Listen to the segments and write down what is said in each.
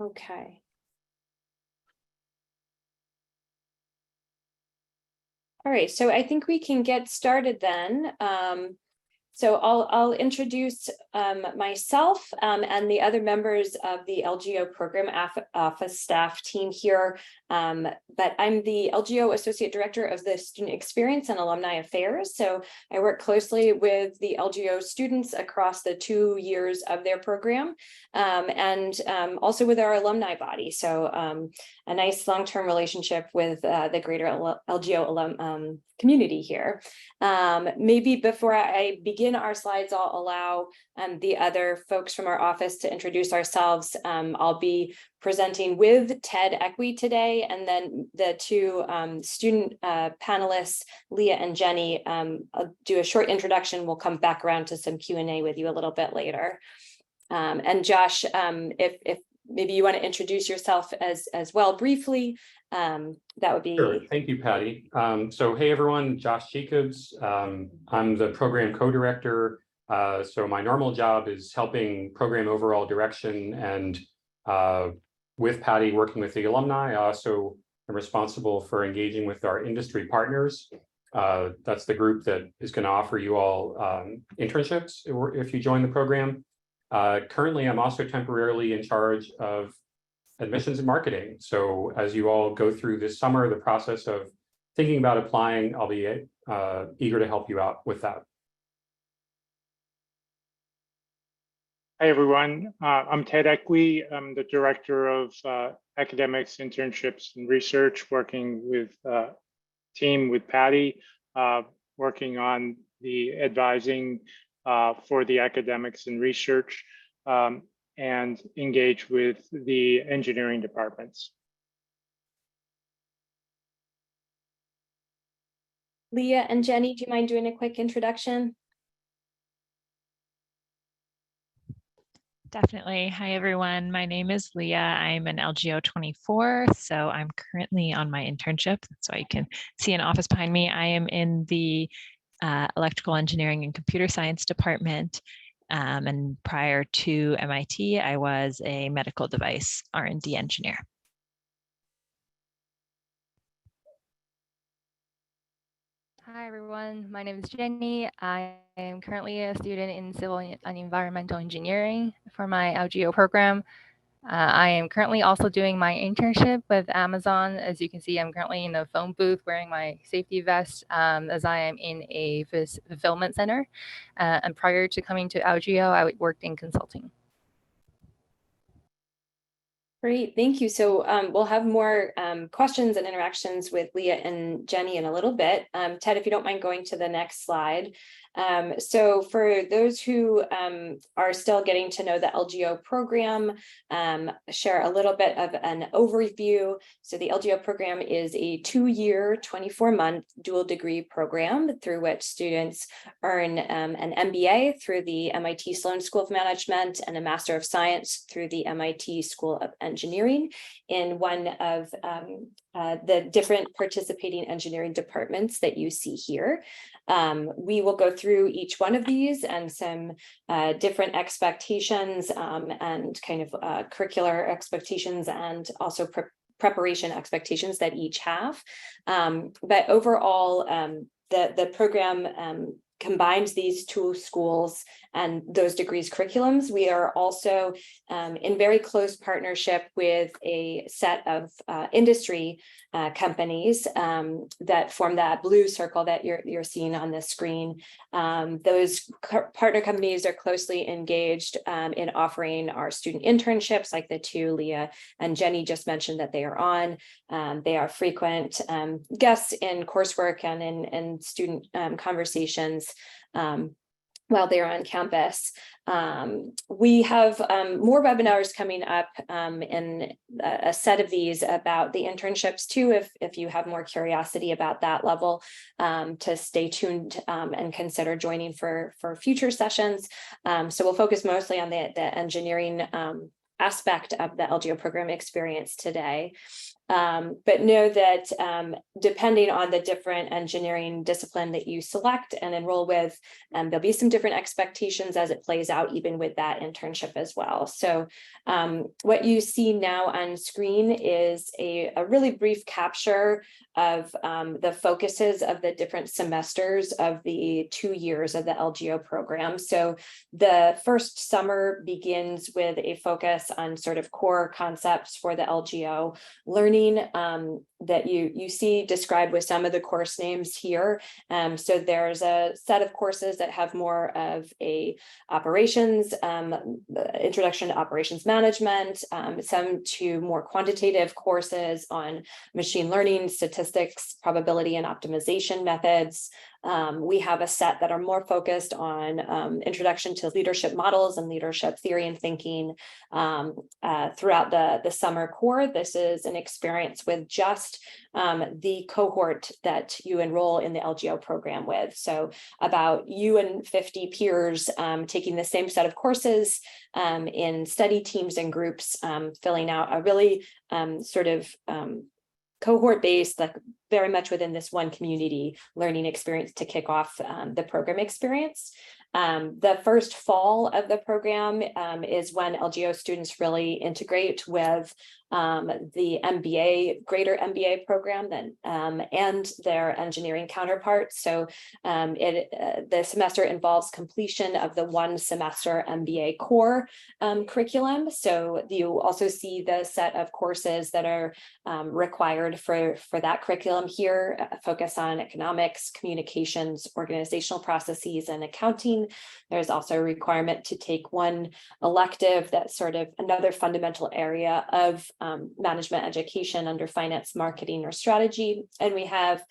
Okay. All right, so I think we can get started then. So I'll introduce myself and the other members of the LGO program office staff team here. But I'm the LGO Associate Director of the Student Experience and Alumni Affairs. So I work closely with the LGO students across the 2 years of their program and also with our alumni body. So a nice long-term relationship with the greater LGO alum community here. Maybe before I begin our slides, I'll allow the other folks from our office to introduce ourselves. I'll be presenting with Ted Equi today, and then the two student panelists, Leah and Jenny. I'll do a short introduction. We'll come back around to some Q&A with you a little bit later. And Josh, if maybe you want to introduce yourself as well briefly, that would be. Sure. Thank you, Patty. So hey, everyone, Josh Jacobs. I'm the program co-director. So my normal job is helping program overall direction, and with Patty working with the alumni. I also am responsible for engaging with our industry partners. That's the group that is going to offer you all internships if you join the program. Currently, I'm also temporarily in charge of admissions and marketing. So as you all go through this summer, the process of thinking about applying, I'll be eager to help you out with that. Hi, everyone. I'm Ted Equi. I'm the Director of Academics, Internships, and Research, working with team with Patty, working on the advising for the academics and research, and engage with the engineering departments. Leah and Jenny, do you mind doing a quick introduction? Definitely. Hi, everyone. My name is Leah. I'm an LGO 24, so I'm currently on my internship. So you can see an office behind me. I am in the electrical engineering and computer science department. And prior to MIT, I was a medical device R&D engineer. Hi, everyone. My name is Jenny. I am currently a student in civil and environmental engineering for my LGO program. I am currently also doing my internship with Amazon. As you can see, I'm currently in a phone booth wearing my safety vest as I am in a fulfillment center. And prior to coming to LGO, I worked in consulting. Great, thank you. So we'll have more questions and interactions with Leah and Jenny in a little bit. Ted, if you don't mind going to the next slide. So for those who are still getting to know the LGO program, share a little bit of an overview. So the LGO program is a 2-year, 24-month dual degree program through which students earn an MBA through the MIT Sloan School of Management and a Master of Science through the MIT School of Engineering in one of the different participating engineering departments that you see here. We will go through each one of these and some different expectations and kind of curricular expectations and also preparation expectations that each have. But overall, the program combines these two schools and those degrees curriculums. We are also in very close partnership with a set of industry companies that form that blue circle that you're seeing on the screen. Those partner companies are closely engaged in offering our student internships, like the two Leah and Jenny just mentioned that they are on. They are frequent guests in coursework and in student conversations while they're on campus. We have more webinars coming up in a set of these about the internships too, if you have more curiosity about that level, to stay tuned and consider joining for future sessions. So we'll focus mostly on the engineering aspect of the LGO program experience today. But know that depending on the different engineering discipline that you select and enroll with, there'll be some different expectations as it plays out, even with that internship as well. So what you see now on screen is a really brief capture of the focuses of the different semesters of the 2 years of the LGO program. So the first summer begins with a focus on sort of core concepts for the LGO learning that you see described with some of the course names here. So there's a set of courses that have more of a operations, introduction to operations management, some to more quantitative courses on machine learning, statistics, probability, and optimization methods. We have a set that are more focused on introduction to leadership models and leadership theory and thinking throughout the summer core. This is an experience with just the cohort that you enroll in the LGO program with. So about you and 50 peers taking the same set of courses in study teams and groups, filling out a really sort of cohort-based, like very much within this one community learning experience to kick off the program experience. The first fall of the program is when LGO students really integrate with the MBA, greater MBA program and their engineering counterparts. So the semester involves completion of the 1 semester MBA core curriculum. So you also see the set of courses that are required for that curriculum here, focus on economics, communications, organizational processes, and accounting. There's also a requirement to take 1 elective that's sort of another fundamental area of management education under finance, marketing, or strategy. And we have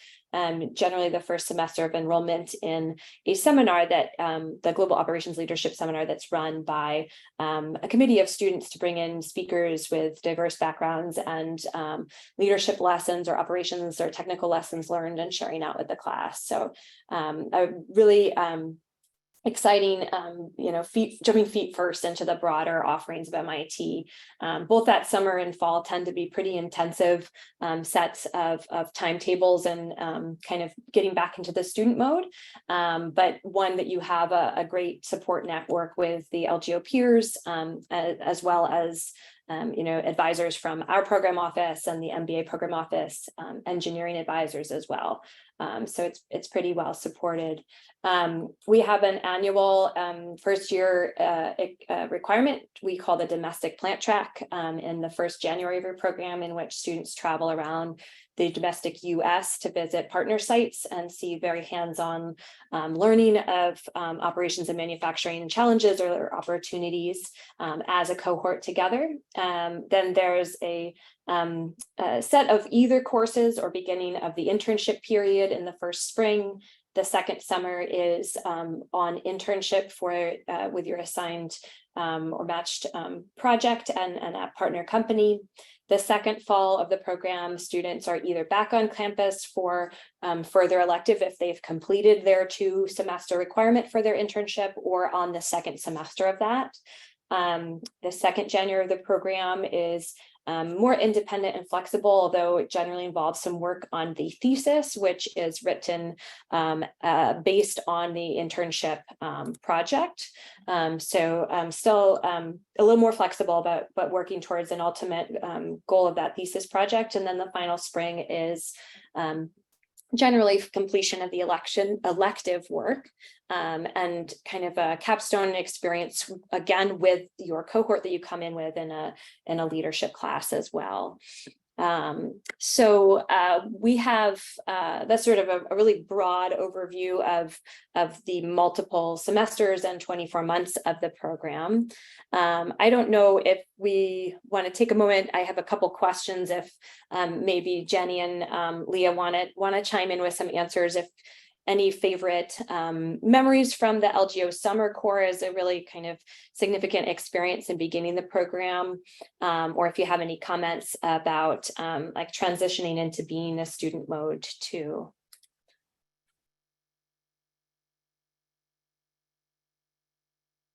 generally the first semester of enrollment in a seminar that the Global Operations Leadership Seminar that's run by a committee of students to bring in speakers with diverse backgrounds and leadership lessons or operations or technical lessons learned and sharing out with the class. So a really exciting, jumping feet first into the broader offerings of MIT. Both that summer and fall tend to be pretty intensive sets of timetables and kind of getting back into the student mode, but one that you have a great support network with the LGO peers, as well as advisors from our program office and the MBA program office, engineering advisors as well. So it's pretty well supported. We have an annual first year requirement we call the domestic plant track in the first January of your program, in which students travel around the domestic US to visit partner sites and see very hands-on learning of operations and manufacturing challenges or opportunities as a cohort together. Then there's a set of either courses or beginning of the internship period in the first spring. The second summer is on internship with your assigned or matched project and a partner company. The second fall of the program, students are either back on campus for further elective if they've completed their 2 semester requirement for their internship, or on the second semester of that. The second January of the program is more independent and flexible, although it generally involves some work on the thesis, which is written based on the internship project. So still a little more flexible, but working towards an ultimate goal of that thesis project. And then the final spring is generally completion of the elective work and kind of a capstone experience, again, with your cohort that you come in with in a leadership class as well. So we have that's sort of a really broad overview of the multiple semesters and 24 months of the program. I don't know if we want to take a moment. I have a couple questions if maybe Jenny and Leah want to chime in with some answers. If any favorite memories from the LGO Summer Core is a really kind of significant experience in beginning the program, or if you have any comments about like transitioning into being a student mode too.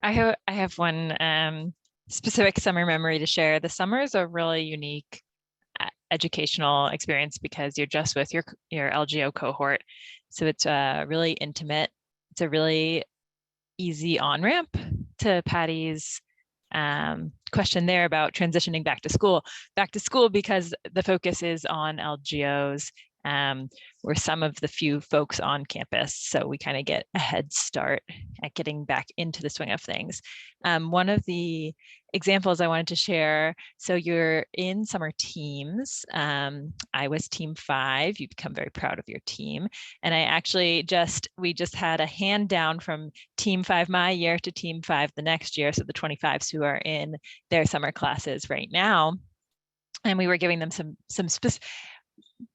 I have one specific summer memory to share. The summer is a really unique educational experience because you're just with your LGO cohort. So it's really intimate. It's a really easy on-ramp to Patty's question there about transitioning back to school. Back to school because the focus is on LGOs. We're some of the few folks on campus, so we kind of get a head start at getting back into the swing of things. One of the examples I wanted to share, so you're in summer teams. I was team 5, you become very proud of your team. And I actually we just had a hand down from team 5 my year to team 5 the next year, so the 25s who are in their summer classes right now. And we were giving them some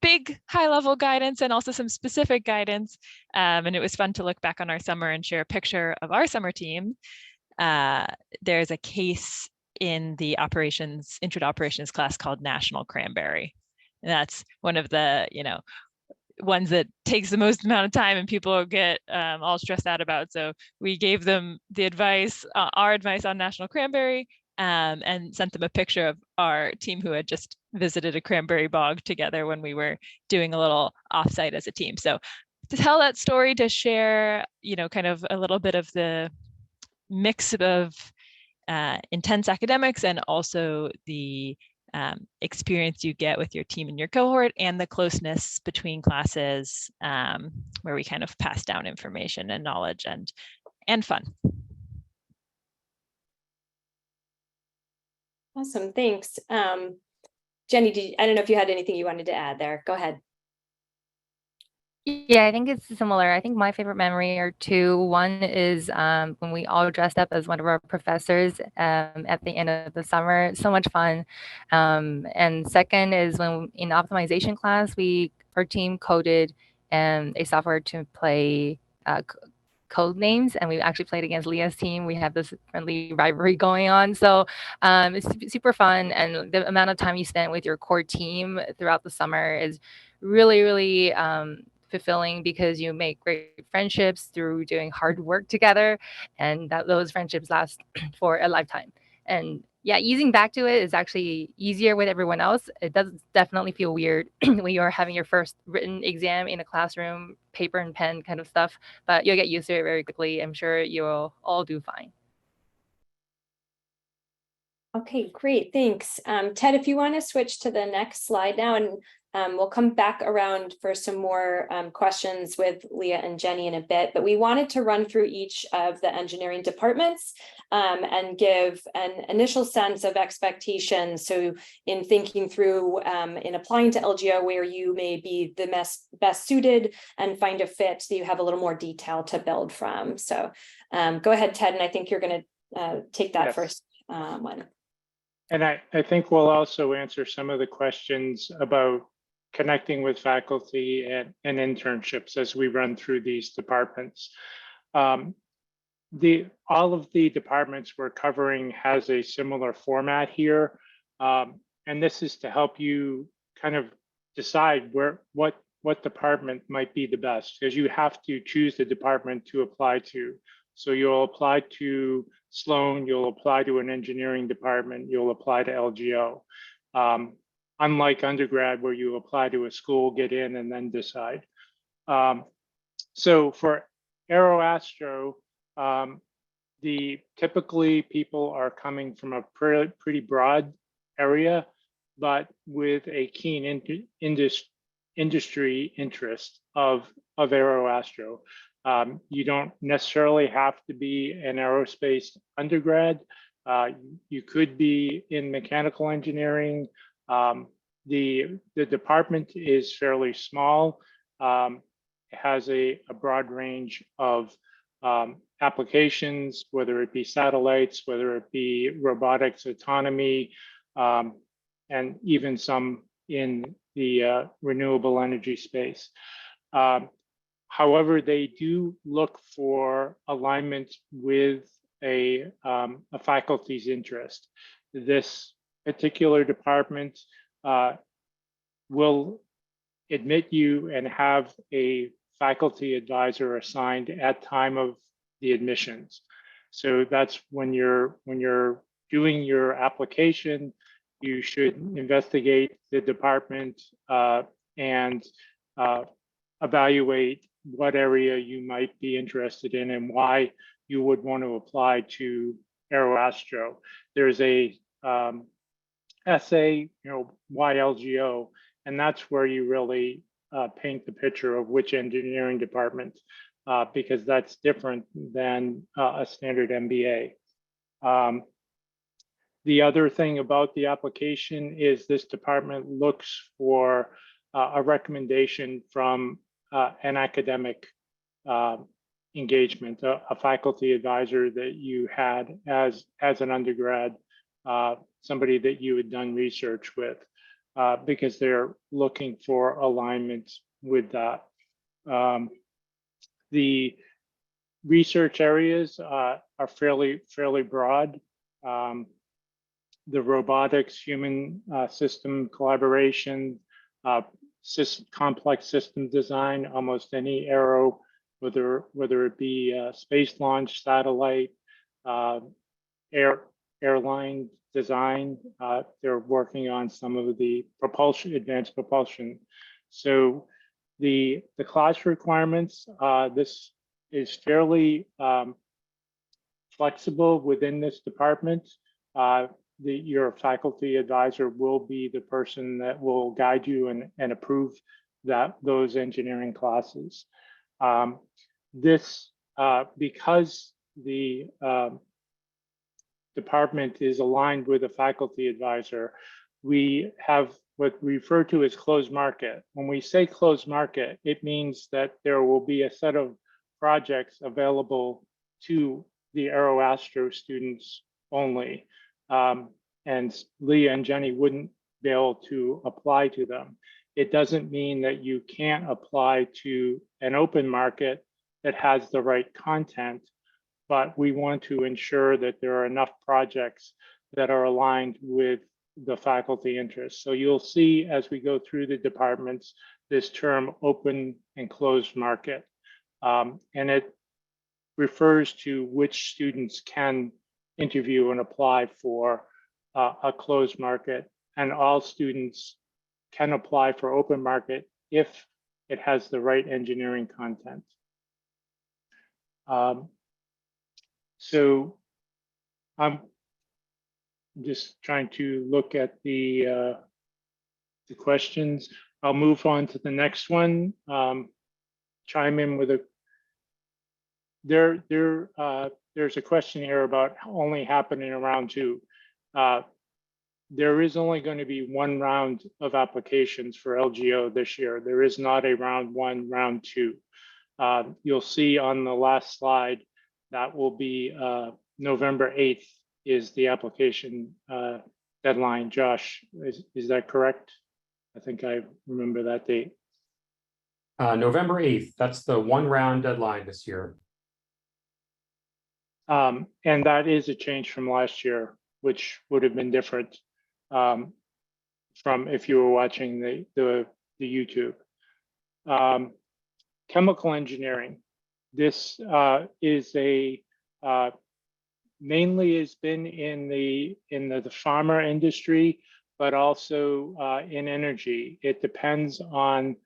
big high-level guidance and also some specific guidance. And it was fun to look back on our summer and share a picture of our summer team. There's a case in the intro to operations class called National Cranberry. And that's one of the, ones that takes the most amount of time and people get all stressed out about. So we gave them the advice, our advice on National Cranberry, and sent them a picture of our team who had just visited a cranberry bog together when we were doing a little offsite as a team. So to tell that story, to share, kind of a little bit of the mix of intense academics and also the experience you get with your team and your cohort, and the closeness between classes, where we kind of pass down information and knowledge and fun. Awesome, thanks. Jenny, I don't know if you had anything you wanted to add there. Go ahead. Yeah, I think it's similar. I think my favorite memory are two. One is when we all dressed up as one of our professors at the end of the summer. So much fun. And second is when in optimization class, our team coded a software to play code names, and we actually played against Leah's team. We have this friendly rivalry going on. So it's super fun. And the amount of time you spend with your core team throughout the summer is really, really fulfilling, because you make great friendships through doing hard work together, and those friendships last for a lifetime. And yeah, easing back to it is actually easier with everyone else. It does definitely feel weird when you're having your first written exam in a classroom, paper and pen kind of stuff, but you'll get used to it very quickly. I'm sure you'll all do fine. Okay, great, thanks. Ted, if you want to switch to the next slide now, and we'll come back around for some more questions with Leah and Jenny in a bit, but we wanted to run through each of the engineering departments and give an initial sense of expectations. So in thinking through, in applying to LGO, where you may be the best suited and find a fit, so you have a little more detail to build from. So go ahead, Ted, and I think you're going to take that first one. And I think we'll also answer some of the questions about connecting with faculty and internships as we run through these departments. All of the departments we're covering has a similar format here. And this is to help you kind of decide what department might be the best, because you have to choose the department to apply to. So you'll apply to Sloan, you'll apply to an engineering department, you'll apply to LGO. Unlike undergrad, where you apply to a school, get in, and then decide. So for AeroAstro, typically people are coming from a pretty broad area, but with a keen industry interest of AeroAstro. You don't necessarily have to be an aerospace undergrad. You could be in mechanical engineering. The department is fairly small. It has a broad range of applications, whether it be satellites, whether it be robotics, autonomy, and even some in the renewable energy space. However, they do look for alignment with a faculty's interest. This particular department will admit you and have a faculty advisor assigned at time of the admissions. So that's when you're doing your application, you should investigate the department and evaluate what area you might be interested in and why you would want to apply to AeroAstro. There's a essay, why LGO, and that's where you really paint the picture of which engineering department, because that's different than a standard MBA. The other thing about the application is this department looks for a recommendation from an academic engagement, a faculty advisor that you had as an undergrad, somebody that you had done research with, because they're looking for alignment with that. The research areas are fairly broad. The robotics, human system collaboration, complex system design, almost any aero, whether it be space launch, satellite, airline design. They're working on some of the propulsion, advanced propulsion. So the class requirements, this is fairly flexible within this department. Your faculty advisor will be the person that will guide you and approve those engineering classes. Because the department is aligned with a faculty advisor, we have what we refer to as closed market. When we say closed market, it means that there will be a set of projects available to the AeroAstro students only. And Leah and Jenny wouldn't be able to apply to them. It doesn't mean that you can't apply to an open market that has the right content, but we want to ensure that there are enough projects that are aligned with the faculty interests. So you'll see as we go through the departments, this term open and closed market. And it refers to which students can interview and apply for a closed market, and all students can apply for open market if it has the right engineering content. So I'm just trying to look at the questions. I'll move on to the next one. Chime in with a, there's a question here about only happening in round 2. There is only going to be one round of applications for LGO this year. There is not a round 1, round 2. You'll see on the last slide that will be November 8th is the application deadline. Josh, is that correct? I think I remember that date. November 8th, that's the one round deadline this year. And that is a change from last year, which would have been different from if you were watching the YouTube. Chemical engineering. This is a mainly has been in the pharma industry, but also in energy. It depends on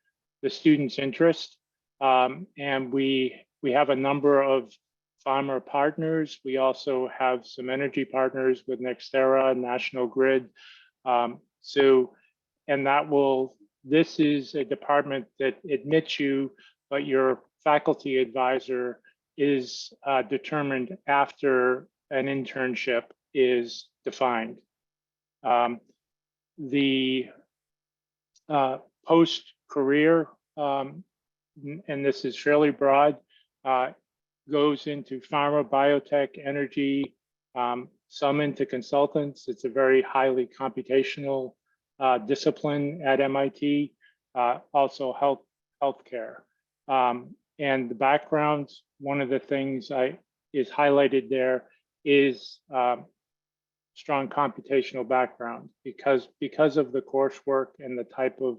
the student's interest, and we have a number of pharma partners. We also have some energy partners with Nextera, National Grid. This is a department that admits you, but your faculty advisor is determined after an internship is defined. The post-career, and this is fairly broad, goes into pharma, biotech, energy, some into consultants. It's a very highly computational discipline at MIT, also healthcare. And the background, one of the things is highlighted there is strong computational background because of the coursework and the type of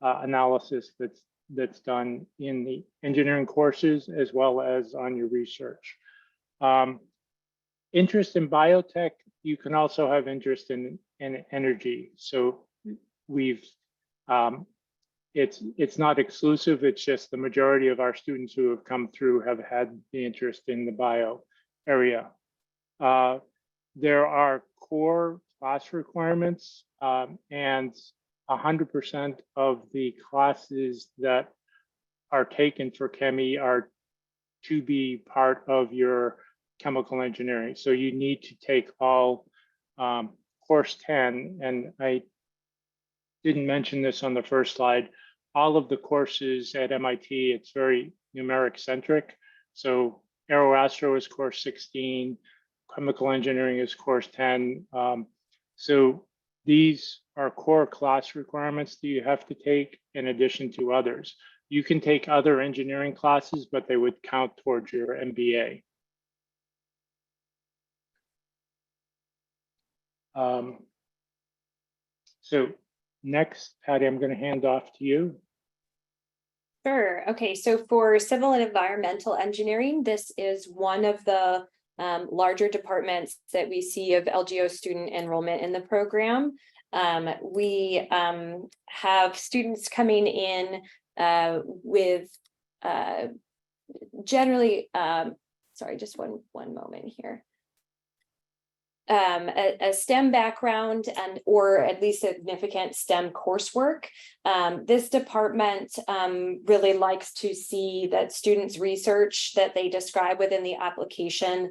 analysis that's done in the engineering courses as well as on your research. Interest in biotech, you can also have interest in and energy. So we've it's not exclusive. It's just the majority of our students who have come through have had the interest in the bio area. There are core class requirements, and 100% of the classes that are taken for Chemi are to be part of your chemical engineering. So you need to take all course 10, and I didn't mention this on the first slide. All of the courses at MIT, it's very numeric centric. So AeroAstro is course 16, chemical engineering is course 10. So these are core class requirements that you have to take in addition to others. You can take other engineering classes, but they would count towards your MBA. So next, Patty, I'm going to hand off to you. Sure. Okay, so for civil and environmental engineering, this is one of the larger departments that we see of LGO student enrollment in the program. We have students coming in with generally, sorry, just one moment here. A STEM background and or at least significant STEM coursework. This department really likes to see that students' research that they describe within the application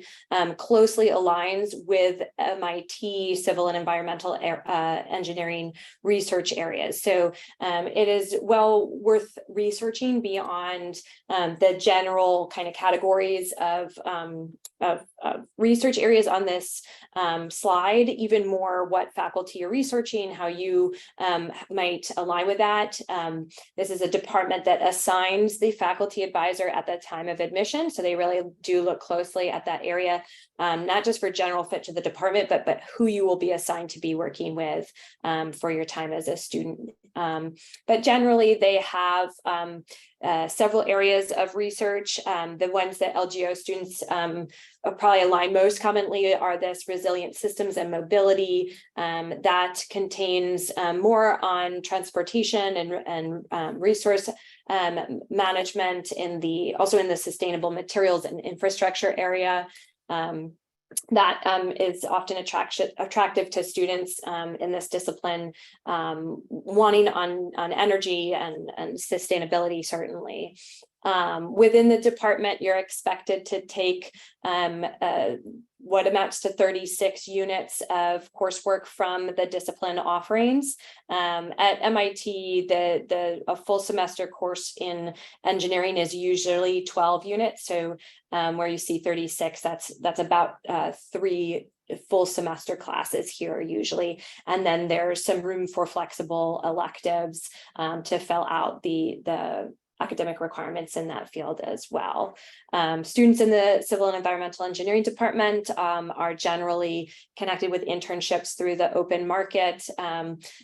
closely aligns with MIT civil and environmental engineering research areas. So it is well worth researching beyond the general kind of categories of research areas on this slide, even more what faculty are researching, how you might align with that. This is a department that assigns the faculty advisor at the time of admission. So they really do look closely at that area, not just for general fit to the department, but who you will be assigned to be working with for your time as a student. But generally they have several areas of research. The ones that LGO students probably align most commonly are this resilient systems and mobility that contains more on transportation and resource management also in the sustainable materials and infrastructure area. That is often attractive to students in this discipline, wanting on energy and sustainability, certainly. Within the department, you're expected to take what amounts to 36 units of coursework from the discipline offerings. At MIT, a full semester course in engineering is usually 12 units. So where you see 36, that's about 3 full semester classes here usually. And then there's some room for flexible electives to fill out the academic requirements in that field as well. Students in the civil and environmental engineering department are generally connected with internships through the open market.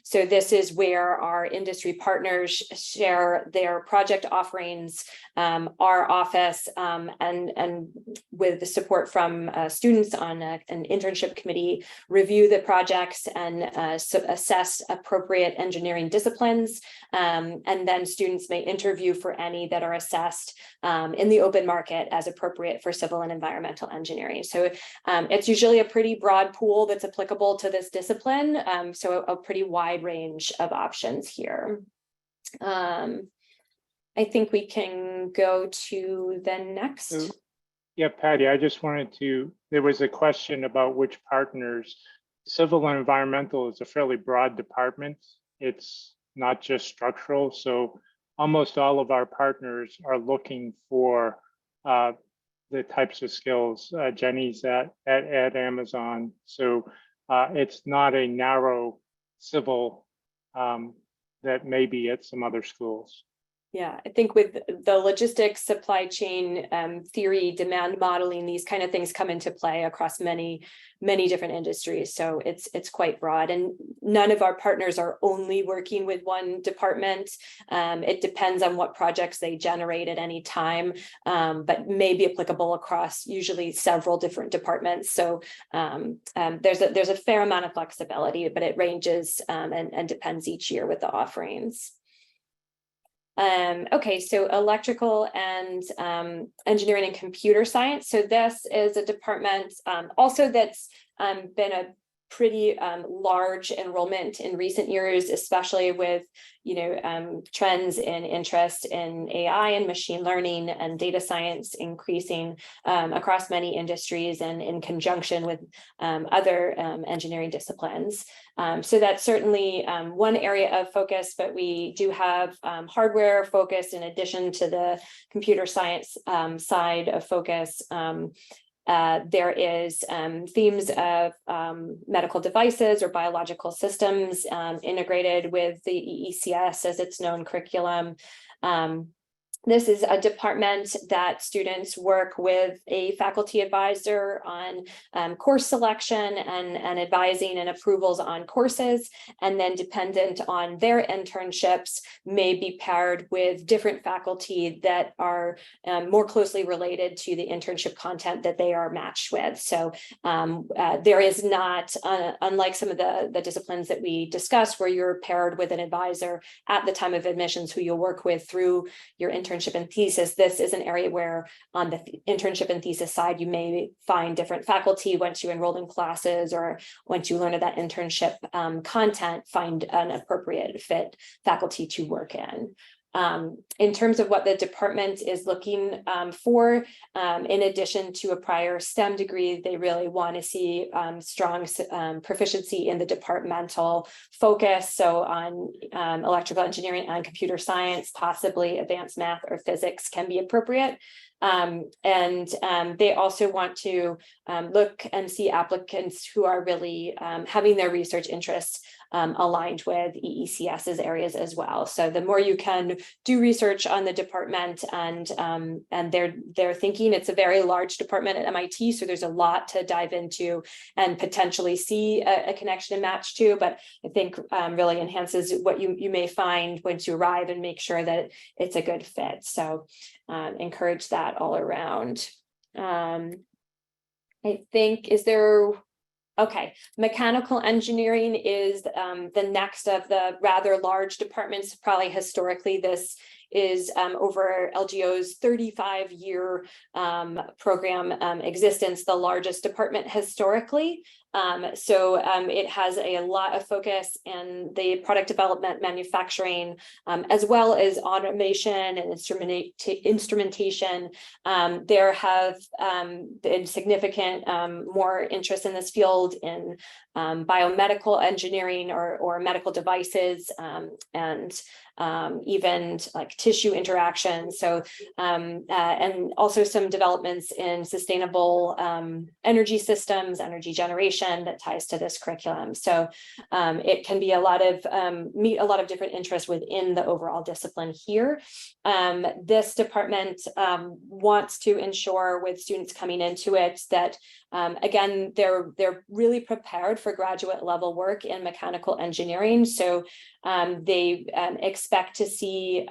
So this is where our industry partners share their project offerings. Our office and with the support from students on an internship committee review the projects and assess appropriate engineering disciplines. And then students may interview for any that are assessed in the open market as appropriate for civil and environmental engineering. So it's usually a pretty broad pool that's applicable to this discipline. So a pretty wide range of options here. I think we can go to the next. Yeah, Patty, I just wanted to, there was a question about which partners. Civil and environmental is a fairly broad department. It's not just structural. So almost all of our partners are looking for the types of skills. Jenny's at Amazon. So it's not a narrow civil that may be at some other schools. Yeah, I think with the logistics, supply chain theory, demand modeling, these kind of things come into play across many different industries. So it's quite broad, and none of our partners are only working with one department. It depends on what projects they generate at any time, but may be applicable across usually several different departments. So there's a fair amount of flexibility, but it ranges and depends each year with the offerings. Okay, so electrical and engineering and computer science. So this is a department also that's been a pretty large enrollment in recent years, especially with trends in interest in AI and machine learning and data science increasing across many industries and in conjunction with other engineering disciplines. So that's certainly one area of focus, but we do have hardware focus in addition to the computer science side of focus. There is themes of medical devices or biological systems integrated with the EECS as its known curriculum. This is a department that students work with a faculty advisor on course selection and advising and approvals on courses, and then dependent on their internships may be paired with different faculty that are more closely related to the internship content that they are matched with. So there is not, unlike some of the disciplines that we discussed, where you're paired with an advisor at the time of admissions who you'll work with through your internship and thesis. This is an area where on the internship and thesis side, you may find different faculty once you enroll in classes, or once you learn of that internship content, find an appropriate fit faculty to work in. In terms of what the department is looking for, in addition to a prior STEM degree, they really want to see strong proficiency in the departmental focus. So on electrical engineering and computer science, possibly advanced math or physics can be appropriate. They also want to look and see applicants who are really having their research interests aligned with EECS's areas as well. So the more you can do research on the department and they're thinking, it's a very large department at MIT, so there's a lot to dive into and potentially see a connection and match to, but I think really enhances what you may find once you arrive and make sure that it's a good fit. So encourage that all around. I think, okay, mechanical engineering is the next of the rather large departments. Probably historically, this is over LGO's 35-year program existence, the largest department historically. It has a lot of focus in the product development, manufacturing, as well as automation and instrumentation. There have been significant more interest in this field in biomedical engineering or medical devices, and even like tissue interaction. So, and also some developments in sustainable energy systems, energy generation that ties to this curriculum. So it can be meet a lot of different interests within the overall discipline here. This department wants to ensure with students coming into it that again, they're really prepared for graduate level work in mechanical engineering. So they expect to see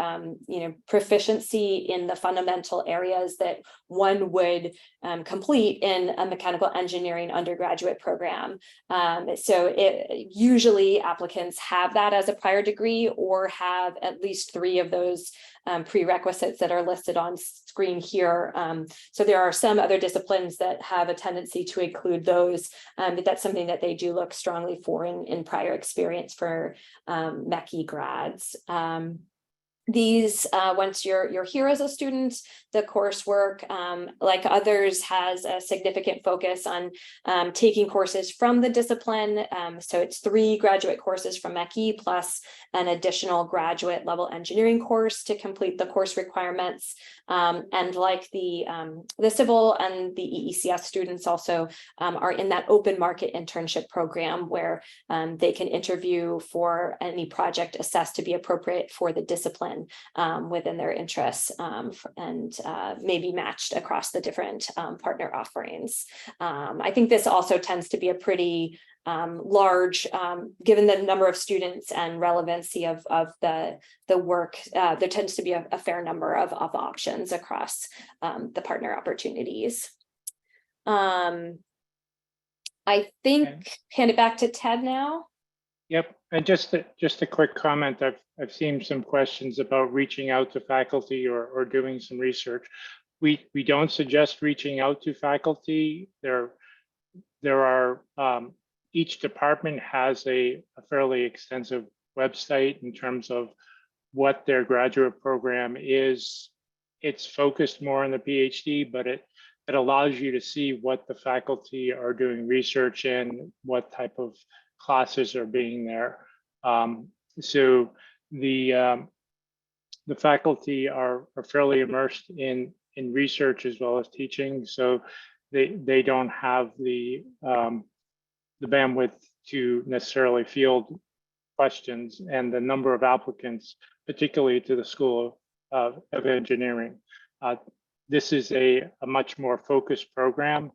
proficiency in the fundamental areas that one would complete in a mechanical engineering undergraduate program. Usually applicants have that as a prior degree or have at least 3 of those prerequisites that are listed on screen here. So there are some other disciplines that have a tendency to include those, but that's something that they do look strongly for in prior experience for MECI grads. These, once you're here as a student, the coursework, like others, has a significant focus on taking courses from the discipline. So it's 3 graduate courses from MECI plus an additional graduate level engineering course to complete the course requirements. And like the civil and the EECS students also are in that open market internship program where they can interview for any project assessed to be appropriate for the discipline. within their interests, and maybe matched across the different partner offerings. I think this also tends to be a pretty large, given the number of students and relevancy of the work, there tends to be a fair number of options across the partner opportunities. I think hand it back to Ted now. Yep, and just a quick comment. I've seen some questions about reaching out to faculty or doing some research. We don't suggest reaching out to faculty. There are each department has a fairly extensive website in terms of what their graduate program is. It's focused more on the PhD, but it allows you to see what the faculty are doing research in, what type of classes are being there. So the faculty are fairly immersed in research as well as teaching, so they don't have the bandwidth to necessarily field questions, and the number of applicants, particularly to the School of Engineering. This is a much more focused program,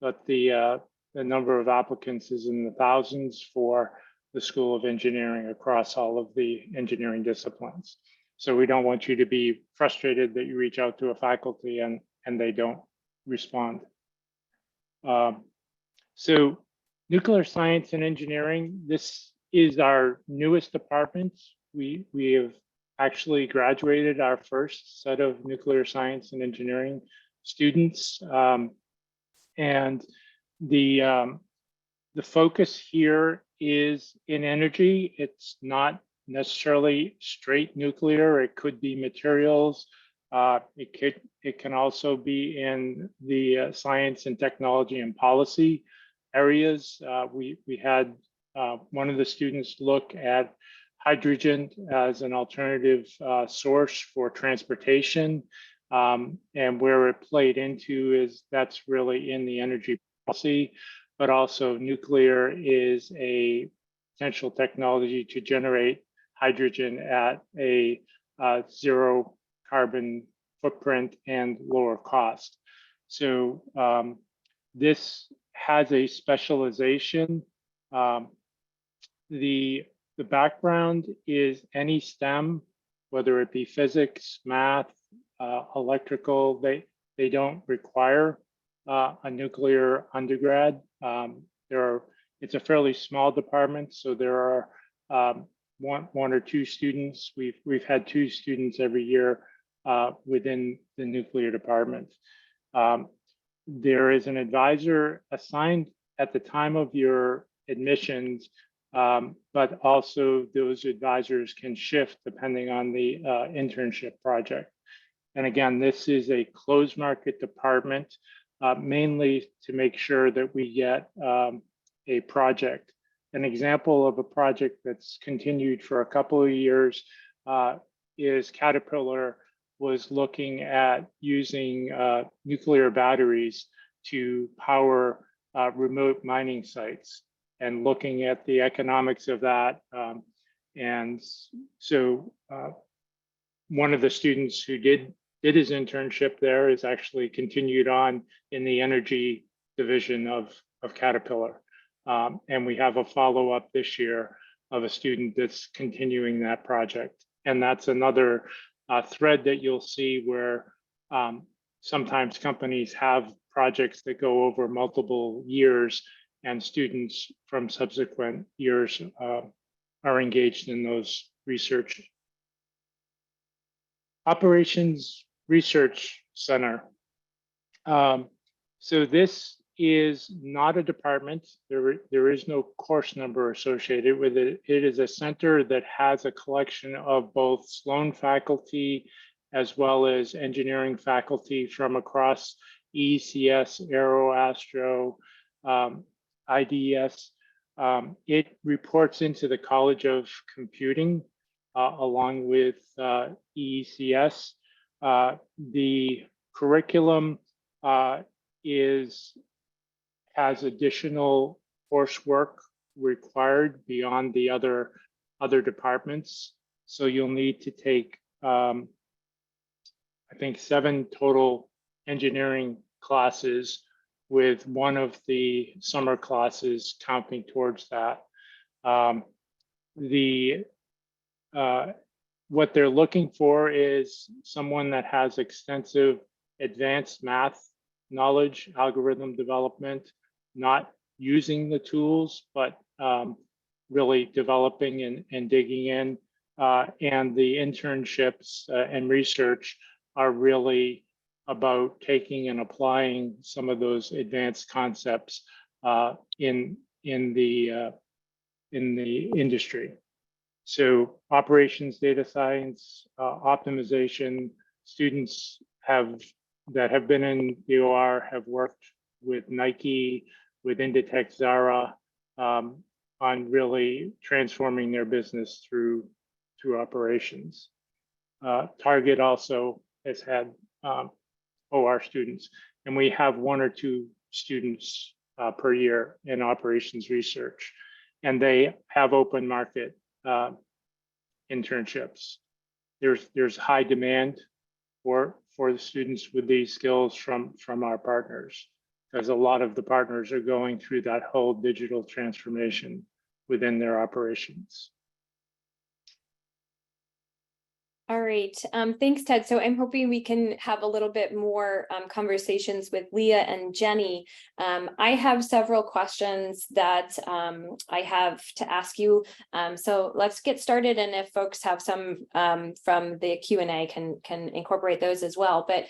but the number of applicants is in the thousands for the School of Engineering across all of the engineering disciplines. So we don't want you to be frustrated that you reach out to a faculty and they don't respond. So nuclear science and engineering, this is our newest department. We have actually graduated our first set of nuclear science and engineering students. And the focus here is in energy. It's not necessarily straight nuclear. It could be materials. It can also be in the science and technology and policy areas. We had one of the students look at hydrogen as an alternative source for transportation, and where it played into is that's really in the energy policy, but also nuclear is a potential technology to generate hydrogen at a zero carbon footprint and lower cost. So this has a specialization. The background is any STEM, whether it be physics, math, electrical. They don't require a nuclear undergrad. It's a fairly small department, so there are one or two students. We've had 2 students every year within the nuclear department. There is an advisor assigned at the time of your admissions, but also those advisors can shift depending on the internship project. And again, this is a closed market department, mainly to make sure that we get a project. An example of a project that's continued for a couple of years is Caterpillar was looking at using nuclear batteries to power remote mining sites and looking at the economics of that. And so one of the students who did his internship there is actually continued on in the energy division of Caterpillar. And we have a follow-up this year of a student that's continuing that project. And that's another thread that you'll see where sometimes companies have projects that go over multiple years, and students from subsequent years are engaged in those research. Operations Research Center. So this is not a department. There is no course number associated with it. It is a center that has a collection of both Sloan faculty as well as engineering faculty from across ECS, AeroAstro, IDS. It reports into the College of Computing along with ECS. The curriculum has additional coursework required beyond the other departments. So you'll need to take I think 7 total engineering classes, with one of the summer classes counting towards that. What they're looking for is someone that has extensive advanced math knowledge, algorithm development, not using the tools, but really developing and digging in. And the internships and research are really about taking and applying some of those advanced concepts in the industry. So operations, data science, optimization, students that have been in the OR have worked with Nike, with Inditex, Zara, on really transforming their business through operations. Target also has had OR students, and we have 1 or 2 students per year in operations research, and they have open market internships. There's high demand for the students with these skills from our partners, because a lot of the partners are going through that whole digital transformation within their operations. All right, thanks, Ted. So I'm hoping we can have a little bit more conversations with Leah and Jenny. I have several questions that I have to ask you. So let's get started, and if folks have some from the Q&A, can incorporate those as well. But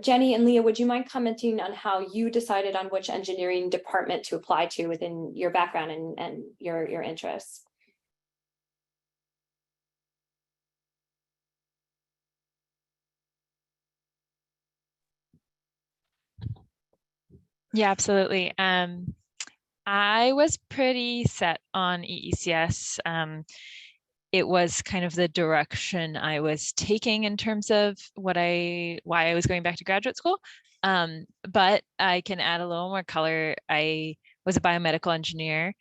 Jenny and Leah, would you mind commenting on how you decided on which engineering department to apply to within your background and your interests? Yeah, absolutely. I was pretty set on EECS. It was kind of the direction I was taking in terms of why I was going back to graduate school. But I can add a little more color. I was a biomedical engineering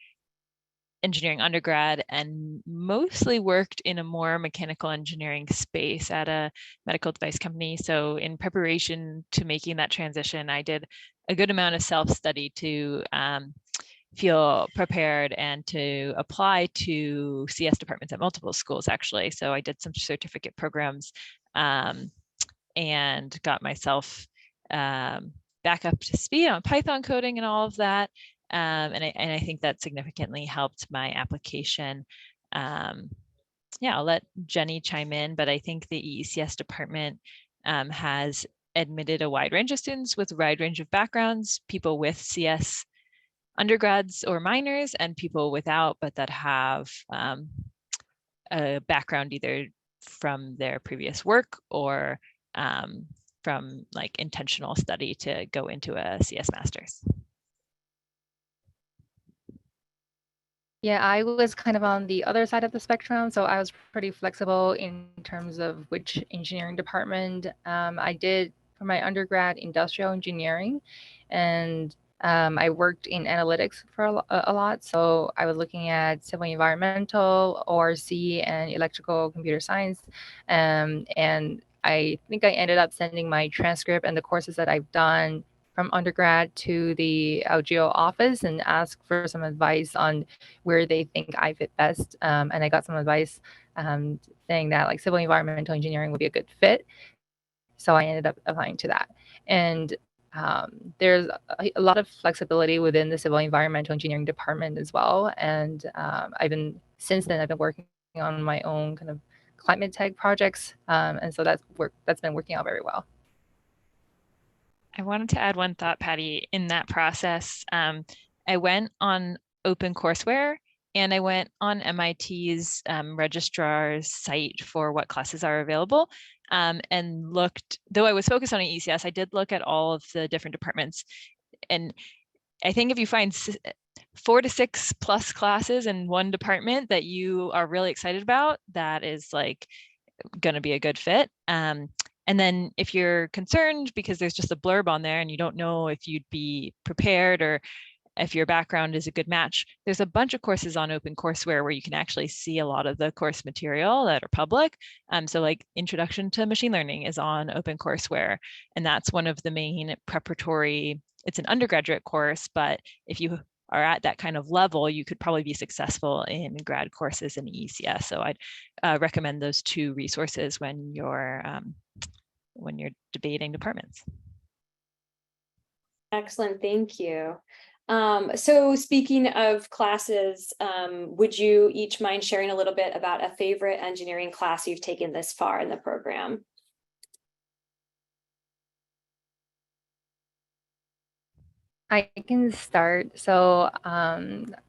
undergrad, and mostly worked in a more mechanical engineering space at a medical device company. So in preparation to making that transition, I did a good amount of self-study to feel prepared and to apply to CS departments at multiple schools, actually. So I did some certificate programs and got myself back up to speed on Python coding and all of that. And I think that significantly helped my application. Yeah, I'll let Jenny chime in, but I think the EECS department has admitted a wide range of students with a wide range of backgrounds, people with CS undergrads or minors, and people without, but that have a background either from their previous work or from like intentional study to go into a CS master's. Yeah, I was kind of on the other side of the spectrum, so I was pretty flexible in terms of which engineering department. I did, for my undergrad, industrial engineering, and I worked in analytics for a lot. So I was looking at civil environmental, ORC, and electrical computer science. And I think I ended up sending my transcript and the courses that I've done from undergrad to the LGO office and ask for some advice on where they think I fit best. And I got some advice saying that like civil environmental engineering would be a good fit. So I ended up applying to that. And there's a lot of flexibility within the civil environmental engineering department as well. And since then I've been working on my own kind of climate tech projects. And so that's been working out very well. I wanted to add one thought, Patty. In that process, I went on Open Courseware, and I went on MIT's registrar's site for what classes are available, and looked, though I was focused on ECS, I did look at all of the different departments. And I think if you find 4 to 6 plus classes in one department that you are really excited about, that is like going to be a good fit. And then if you're concerned because there's just a blurb on there and you don't know if you'd be prepared or if your background is a good match, there's a bunch of courses on OpenCourseWare where you can actually see a lot of the course material that are public. So like Introduction to Machine Learning is on OpenCourseWare, and that's one of the main preparatory, it's an undergraduate course, but if you are at that kind of level, you could probably be successful in grad courses in ECS. So I'd recommend those two resources when you're debating departments. Excellent, thank you. So speaking of classes, would you each mind sharing a little bit about a favorite engineering class you've taken this far in the program? I can start. So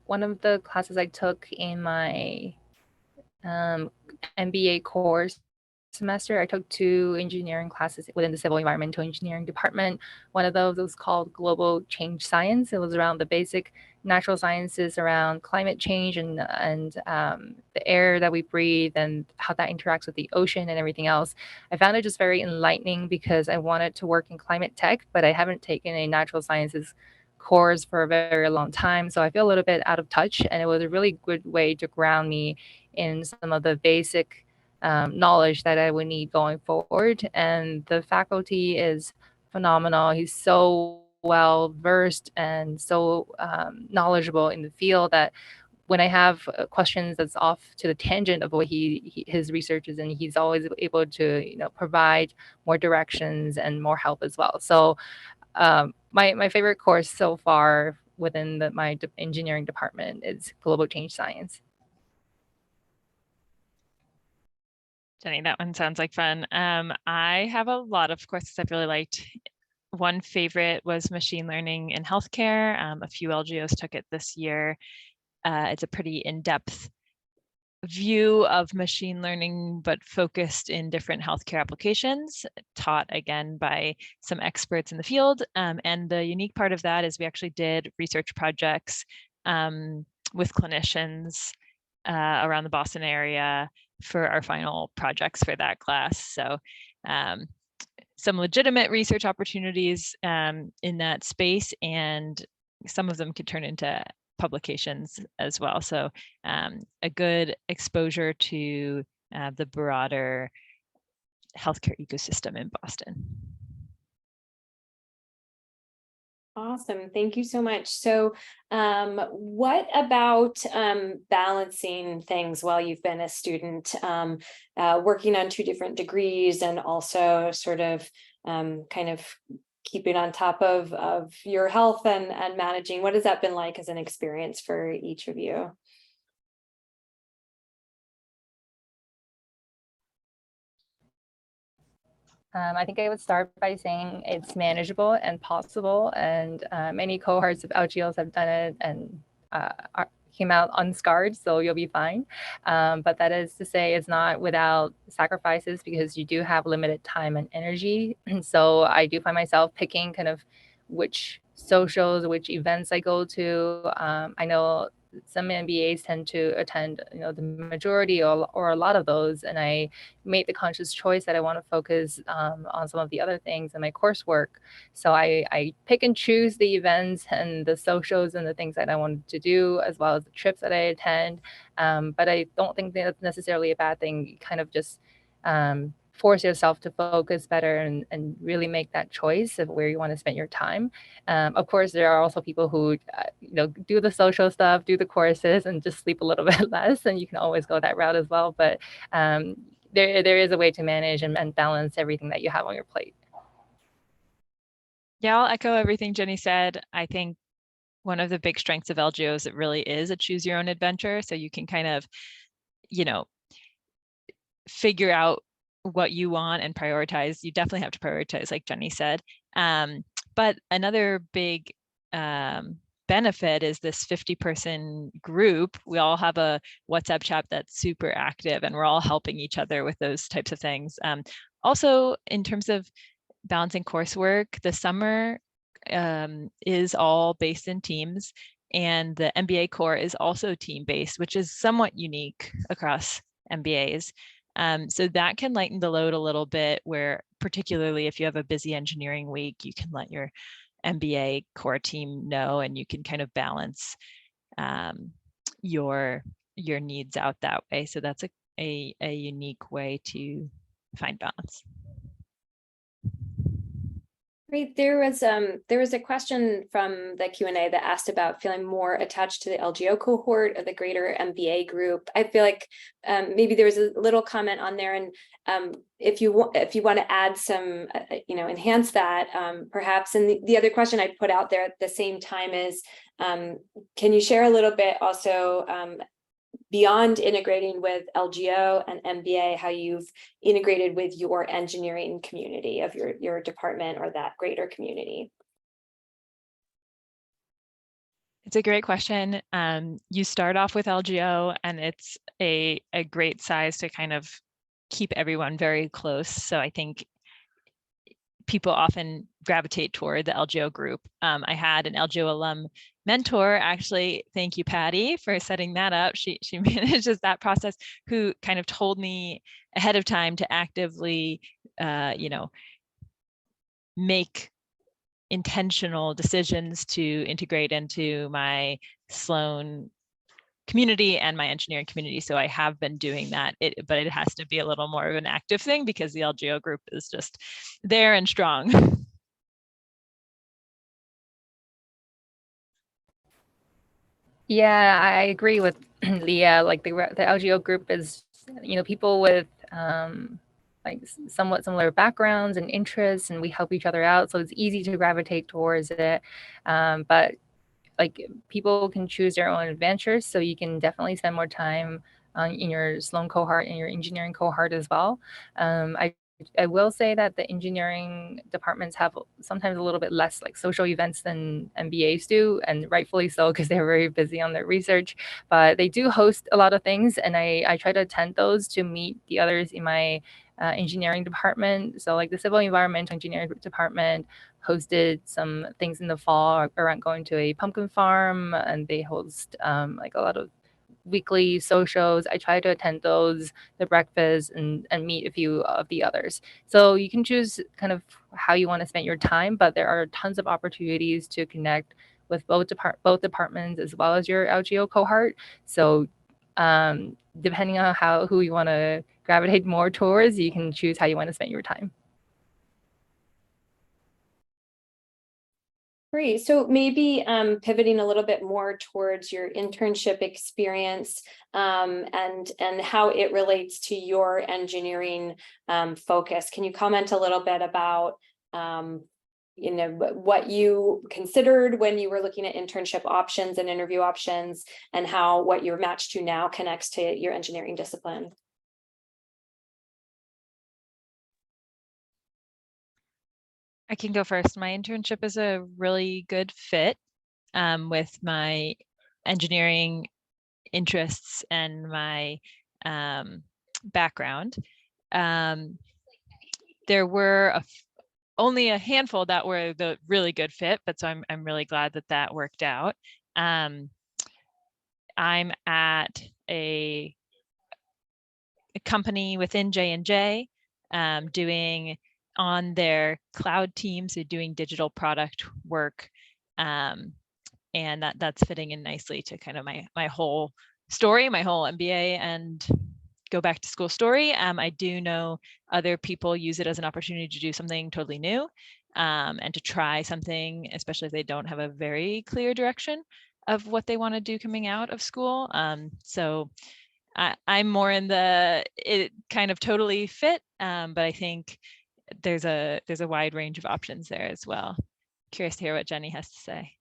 one of the classes I took in my MBA course semester, I took 2 engineering classes within the civil environmental engineering department. One of those was called Global Change Science. It was around the basic natural sciences around climate change and the air that we breathe and how that interacts with the ocean and everything else. I found it just very enlightening because I wanted to work in climate tech, but I haven't taken a natural sciences course for a very long time. So I feel a little bit out of touch, and it was a really good way to ground me in some of the basic knowledge that I would need going forward. And the faculty is phenomenal. He's so well versed and so knowledgeable in the field that when I have questions that's off to the tangent of what his research is, and he's always able to provide more directions and more help as well. So my favorite course so far within my engineering department is Global Change Science. Jenny, that one sounds like fun. I have a lot of courses I've really liked. One favorite was machine learning in healthcare. A few LGOs took it this year. It's a pretty in-depth view of machine learning, but focused in different healthcare applications, taught again by some experts in the field. And the unique part of that is we actually did research projects with clinicians around the Boston area for our final projects for that class. So some legitimate research opportunities in that space, and some of them could turn into publications as well. So a good exposure to the broader healthcare ecosystem in Boston. Awesome, thank you so much. So what about balancing things while you've been a student, working on 2 different degrees and also sort of kind of keeping on top of your health and managing? What has that been like as an experience for each of you? I think I would start by saying it's manageable and possible, and many cohorts of LGOs have done it and came out unscarred, so you'll be fine. But that is to say it's not without sacrifices, because you do have limited time and energy. And so I do find myself picking kind of which socials, which events I go to. I know some MBAs tend to attend, the majority or a lot of those, and I made the conscious choice that I want to focus on some of the other things in my coursework. So I pick and choose the events and the socials and the things that I wanted to do, as well as the trips that I attend. But I don't think that's necessarily a bad thing. You kind of just force yourself to focus better and really make that choice of where you want to spend your time. Of course, there are also people who do the social stuff, do the courses, and just sleep a little bit less, and you can always go that route as well. But there is a way to manage and balance everything that you have on your plate. Yeah, I'll echo everything Jenny said. I think one of the big strengths of LGOs, it really is a choose your own adventure. So you can kind of, figure out what you want and prioritize. You definitely have to prioritize, like Jenny said. But another big benefit is this 50-person group. We all have a WhatsApp chat that's super active, and we're all helping each other with those types of things. Also, in terms of balancing coursework, the summer is all based in teams, and the MBA core is also team-based, which is somewhat unique across MBAs. So that can lighten the load a little bit, where particularly if you have a busy engineering week, you can let your MBA core team know, and you can kind of balance your needs out that way. So that's a unique way to find balance. Great. There was a question from the Q&A that asked about feeling more attached to the LGO cohort of the greater MBA group. I feel like maybe there was a little comment on there, and if you want to add some, enhance that, perhaps. And the other question I put out there at the same time is, can you share a little bit also beyond integrating with LGO and MBA, how you've integrated with your engineering community of your department or that greater community? It's a great question. You start off with LGO, and it's a great size to kind of keep everyone very close. So I think people often gravitate toward the LGO group. I had an LGO alum mentor, actually, thank you, Patty, for setting that up. She manages that process, who kind of told me ahead of time to actively, make intentional decisions to integrate into my Sloan community and my engineering community. So I have been doing that, but it has to be a little more of an active thing because the LGO group is just there and strong. Yeah, I agree with Leah. Like the LGO group is, people with like somewhat similar backgrounds and interests, and we help each other out. So it's easy to gravitate towards it. But like people can choose their own adventures, so you can definitely spend more time in your Sloan cohort and your engineering cohort as well. I will say that the engineering departments have sometimes a little bit less like social events than MBAs do, and rightfully so, because they're very busy on their research. But they do host a lot of things, and I try to attend those to meet the others in my engineering department. So like the civil environmental engineering department hosted some things in the fall around going to a pumpkin farm, and they host like a lot of weekly socials. I try to attend those, the breakfast, and meet a few of the others. So you can choose kind of how you want to spend your time, but there are tons of opportunities to connect with both departments as well as your LGO cohort. So depending on who you want to gravitate more towards, you can choose how you want to spend your time. Great. So maybe pivoting a little bit more towards your internship experience and how it relates to your engineering focus. Can you comment a little bit about what you considered when you were looking at internship options and interview options, and how what you're matched to now connects to your engineering discipline? I can go first. My internship is a really good fit with my engineering interests and my background. There were only a handful that were the really good fit, but so I'm really glad that worked out. I'm at a company within J&J doing on their cloud team, so doing digital product work, and that's fitting in nicely to kind of my whole story, my whole MBA and go back to school story. I do know other people use it as an opportunity to do something totally new, and to try something, especially if they don't have a very clear direction of what they want to do coming out of school. So I'm more in it kind of totally fit, but I think there's a wide range of options there as well. Curious to hear what Jenny has to say.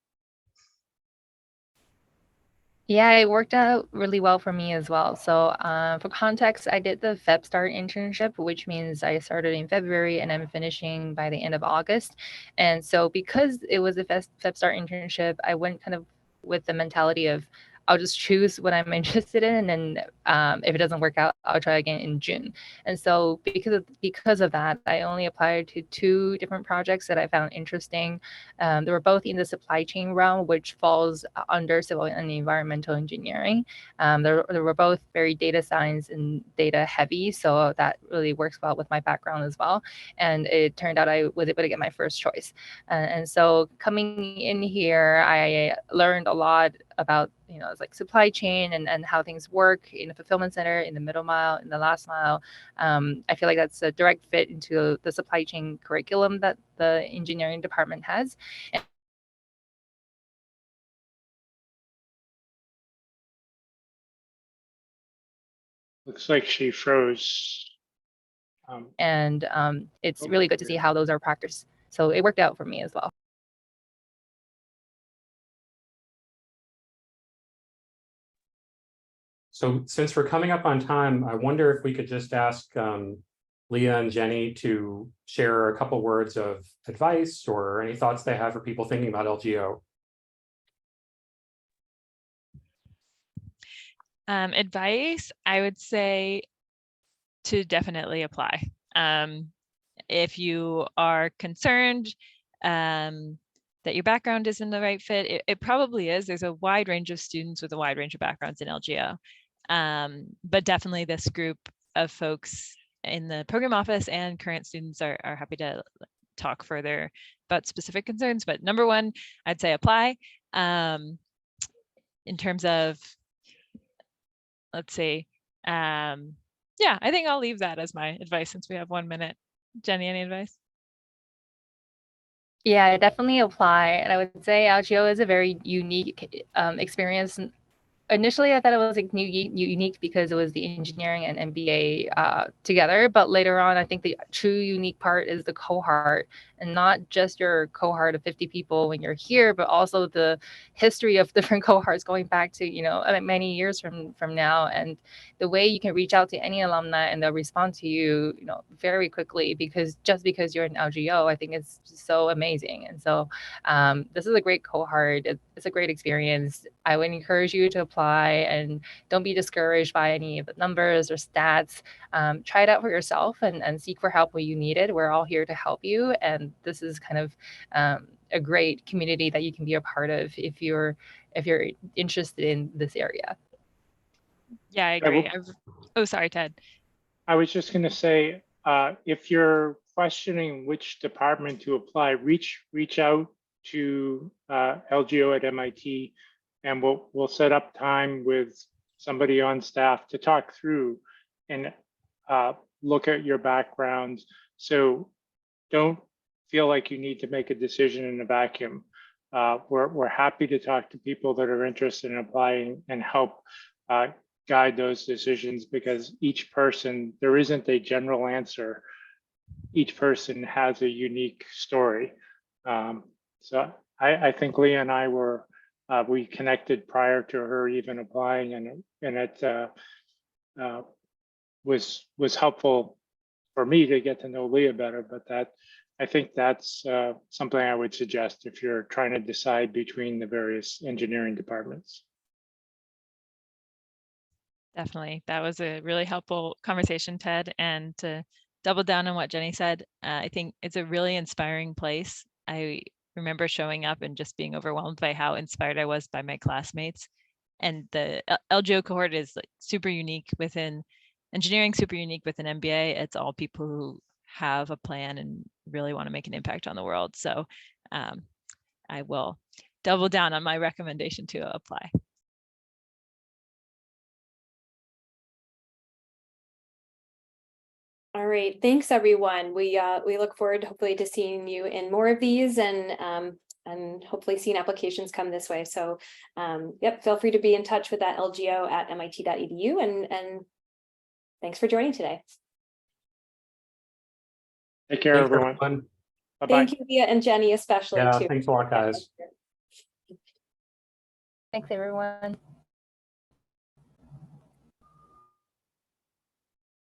Yeah, it worked out really well for me as well. So for context, I did the Feb Start internship, which means I started in February and I'm finishing by the end of August. And so because it was a Feb Start internship, I went kind of with the mentality of I'll just choose what I'm interested in, and then if it doesn't work out, I'll try again in June. And so because of that, I only applied to 2 different projects that I found interesting. They were both in the supply chain realm, which falls under civil and environmental engineering. They were both very data science and data heavy, so that really works well with my background as well. And it turned out I was able to get my first choice. And so coming in here, I learned a lot about, it's like supply chain and how things work in the fulfillment center, in the middle mile, in the last mile. I feel like that's a direct fit into the supply chain curriculum that the engineering department has. Looks like she froze. It's really good to see how those are practiced. So it worked out for me as well. So since we're coming up on time, I wonder if we could just ask Leah and Jenny to share a couple words of advice or any thoughts they have for people thinking about LGO. Advice, I would say to definitely apply. If you are concerned that your background isn't the right fit, it probably is. There's a wide range of students with a wide range of backgrounds in LGO. But definitely this group of folks in the program office and current students are happy to talk further about specific concerns. But number one, I'd say apply. In terms of, let's see, yeah, I think I'll leave that as my advice since we have 1 minute. Jenny, any advice? Yeah, definitely apply. And I would say LGO is a very unique experience. Initially, I thought it was like unique because it was the engineering and MBA together. But later on, I think the true unique part is the cohort, and not just your cohort of 50 people when you're here, but also the history of different cohorts going back to, many years from now. And the way you can reach out to any alumni and they'll respond to you, very quickly, because you're in LGO, I think it's so amazing. And so this is a great cohort. It's a great experience. I would encourage you to apply and don't be discouraged by any of the numbers or stats. Try it out for yourself and seek for help when you need it. We're all here to help you. And this is kind of a great community that you can be a part of if you're interested in this area. Yeah, I agree. Oh, sorry, Ted. I was just going to say, if you're questioning which department to apply, reach out to LGO at MIT, and we'll set up time with somebody on staff to talk through and look at your background. So don't feel like you need to make a decision in a vacuum. We're happy to talk to people that are interested in applying and help guide those decisions, because each person, there isn't a general answer. Each person has a unique story. So I think Leah and I we connected prior to her even applying, and it was helpful for me to get to know Leah better. But I think that's something I would suggest if you're trying to decide between the various engineering departments. Definitely. That was a really helpful conversation, Ted. And to double down on what Jenny said, I think it's a really inspiring place. I remember showing up and just being overwhelmed by how inspired I was by my classmates. And the LGO cohort is like super unique within engineering, super unique within MBA. It's all people who have a plan and really want to make an impact on the world. So I will double down on my recommendation to apply. All right, thanks everyone. We look forward hopefully to seeing you in more of these and hopefully seeing applications come this way. So yep, feel free to be in touch with that LGO at mit.edu and thanks for joining today. Take care, everyone. Bye-bye. Thank you, Leah and Jenny, especially too. Thanks a lot, guys. Thanks, everyone.